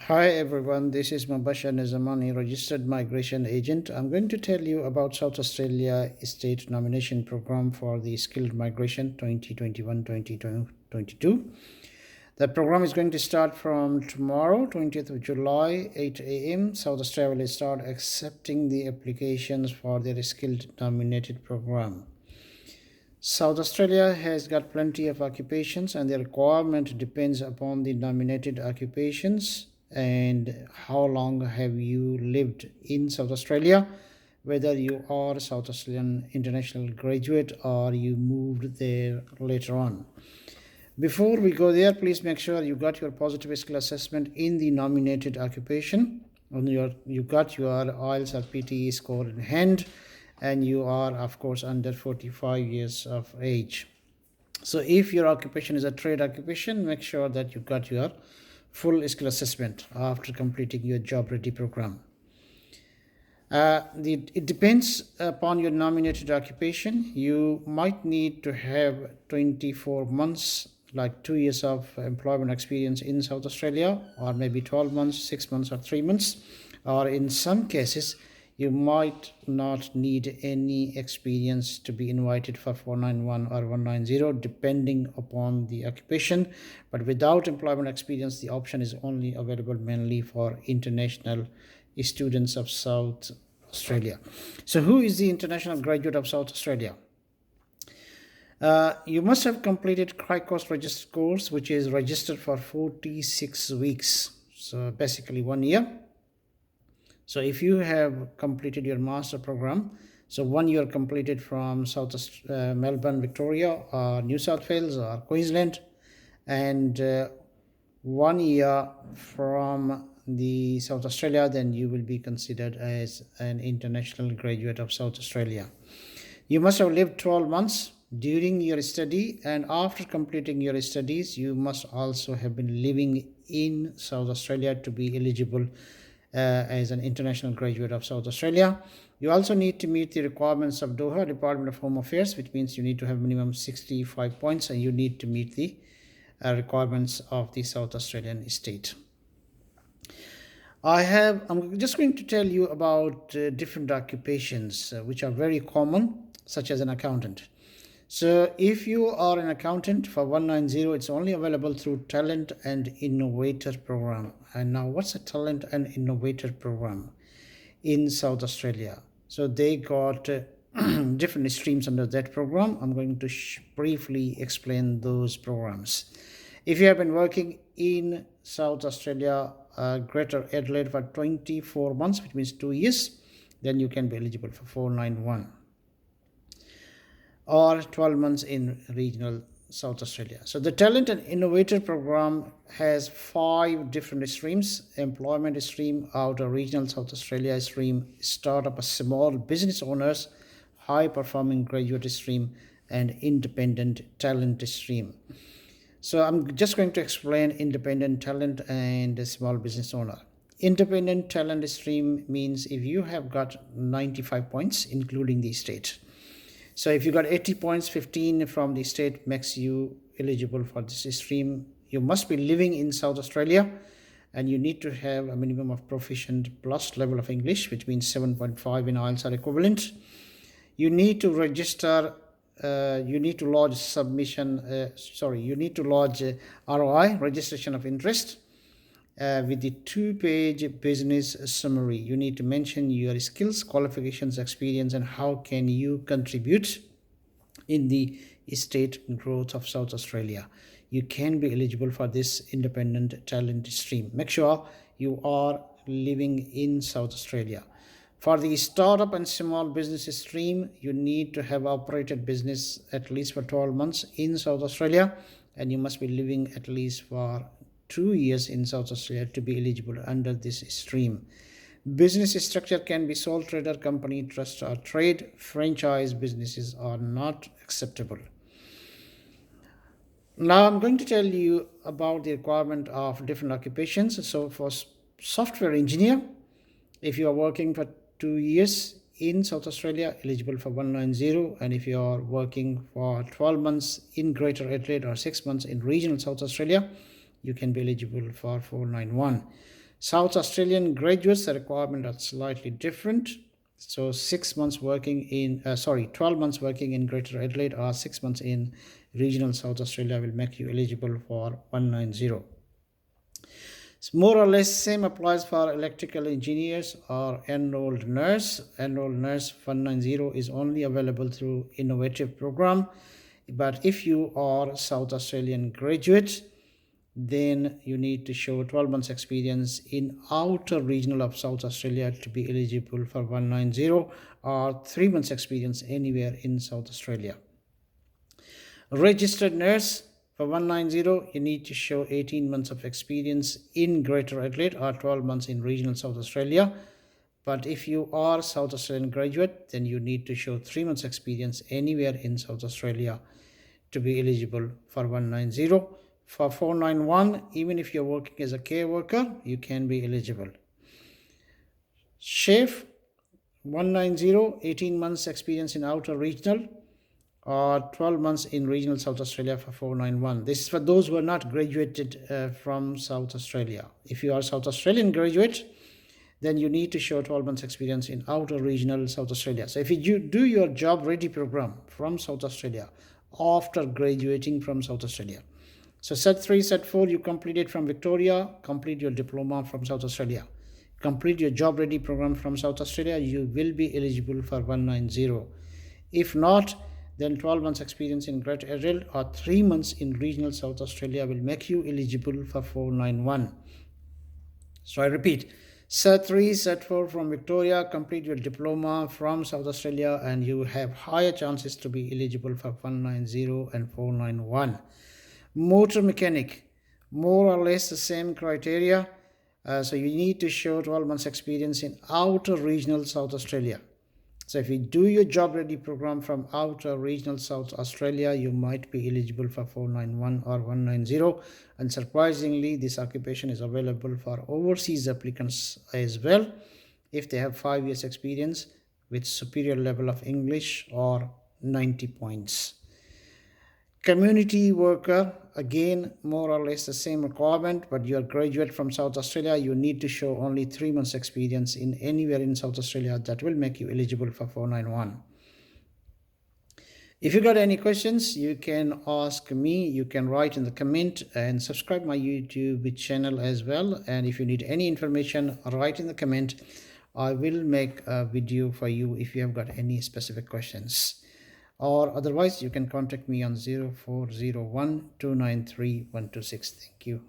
Hi everyone, this is Mubashir Nizamani, registered migration agent. I'm going to tell you about South Australia State Nomination Program for the Skilled Migration 2021-2022. The program is going to start from tomorrow, 20th of July, 8 a.m. South Australia will start accepting the applications for their skilled nominated program. South Australia has got plenty of occupations, and the requirement depends upon the nominated occupations and how long have you lived in South Australia, whether you are a South Australian international graduate or you moved there later on. Before we go there, please make sure you got your positive skill assessment in the nominated occupation. You got your IELTS or PTE score in hand, and you are of course under 45 years of age. So if your occupation is a trade occupation, make sure that you got your full skill assessment after completing your job ready program. It depends upon your nominated occupation. You might need to have 24 months, like 2 years of employment experience in South Australia, or maybe 12 months, 6 months, or 3 months. Or in some cases, you might not need any experience to be invited for 491 or 190, depending upon the occupation. But without employment experience, the option is only available mainly for international students of South Australia. So who is the international graduate of South Australia? You must have completed CRICOS registered course, which is registered for 46 weeks. So basically 1 year. So if you have completed your master program, so 1 year completed from Melbourne, Victoria, or New South Wales, or Queensland, and 1 year from the South Australia, then you will be considered as an international graduate of South Australia. You must have lived 12 months during your study, and after completing your studies, you must also have been living in South Australia to be eligible as an international graduate of South Australia. You also need to meet the requirements of Doha Department of Home Affairs, which means you need to have minimum 65 points, and you need to meet the requirements of the South Australian state. I'm just going to tell you about different occupations which are very common, such as an accountant. So if you are an accountant for 190, it's only available through Talent and Innovator program. And now what's a Talent and Innovator program in South Australia? So they got different streams under that program. I'm going to briefly explain those programs. If you have been working in South Australia, Greater Adelaide for 24 months, which means 2 years, then you can be eligible for 491, or 12 months in regional South Australia. So the Talent and Innovator program has 5 different streams: employment stream, outer regional South Australia stream, startup small business owners, high performing graduate stream, and independent talent stream. So I'm just going to explain independent talent and a small business owner. Independent talent stream means if you have got 95 points, including the state. So if you got 80 points, 15 from the state makes you eligible for this stream. You must be living in South Australia, and you need to have a minimum of proficient plus level of English, which means 7.5 in IELTS or equivalent. You need to register. You need to lodge you need to lodge ROI, registration of interest, with the 2-page business summary. You need to mention your skills, qualifications, experience, and how can you contribute in the state growth of South Australia. You can be eligible for this independent talent stream. Make sure you are living in South Australia. For the startup and small business stream, you need to have operated business at least for 12 months in South Australia, and you must be living at least for 2 years in South Australia to be eligible under this stream. Business structure can be sole trader, company, trust, or trade. Franchise businesses are not acceptable. Now I'm going to tell you about the requirement of different occupations. So for software engineer, if you are working for 2 years in South Australia, eligible for 190, and if you are working for 12 months in Greater Adelaide or 6 months in regional South Australia, you can be eligible for 491. South Australian graduates, the requirement are slightly different. So 6 months working in, 12 months working in Greater Adelaide or 6 months in regional South Australia will make you eligible for 190. So more or less same applies for electrical engineers or enrolled nurse. Enrolled nurse 190 is only available through innovative program. But if you are South Australian graduate, then you need to show 12 months experience in outer regional of South Australia to be eligible for 190, or 3 months experience anywhere in South Australia. Registered nurse for 190, you need to show 18 months of experience in Greater Adelaide or 12 months in regional South Australia. But if you are South Australian graduate, then you need to show 3 months experience anywhere in South Australia to be eligible for 190. For 491, even if you're working as a care worker, you can be eligible. Chef 190, 18 months experience in outer regional or 12 months in regional South Australia for 491. This is for those who are not graduated from South Australia. If you are South Australian graduate, then you need to show 12 months experience in outer regional South Australia. So if you do your job ready program from South Australia after graduating from South Australia, so set 3, set 4, you completed from Victoria, complete your diploma from South Australia, complete your job ready program from South Australia, you will be eligible for 190. If not, then 12 months experience in Greater Adelaide or 3 months in regional South Australia will make you eligible for 491. So I repeat, set 3, set 4 from Victoria, complete your diploma from South Australia, and you have higher chances to be eligible for 190 and 491. Motor mechanic, more or less the same criteria. So you need to show 12 months experience in outer regional South Australia. So if you do your job ready program from outer regional South Australia, you might be eligible for 491 or 190. And surprisingly, this occupation is available for overseas applicants as well, if they have 5 years experience with superior level of English or 90 points. Community worker, again, more or less the same requirement, but you're a graduate from South Australia, you need to show only 3 months experience in anywhere in South Australia. That will make you eligible for 491. If you got any questions, you can ask me, you can write in the comment, and subscribe my YouTube channel as well. And if you need any information, write in the comment. I will make a video for you if you have got any specific questions. Or otherwise, you can contact me on 0401 293 126. Thank you.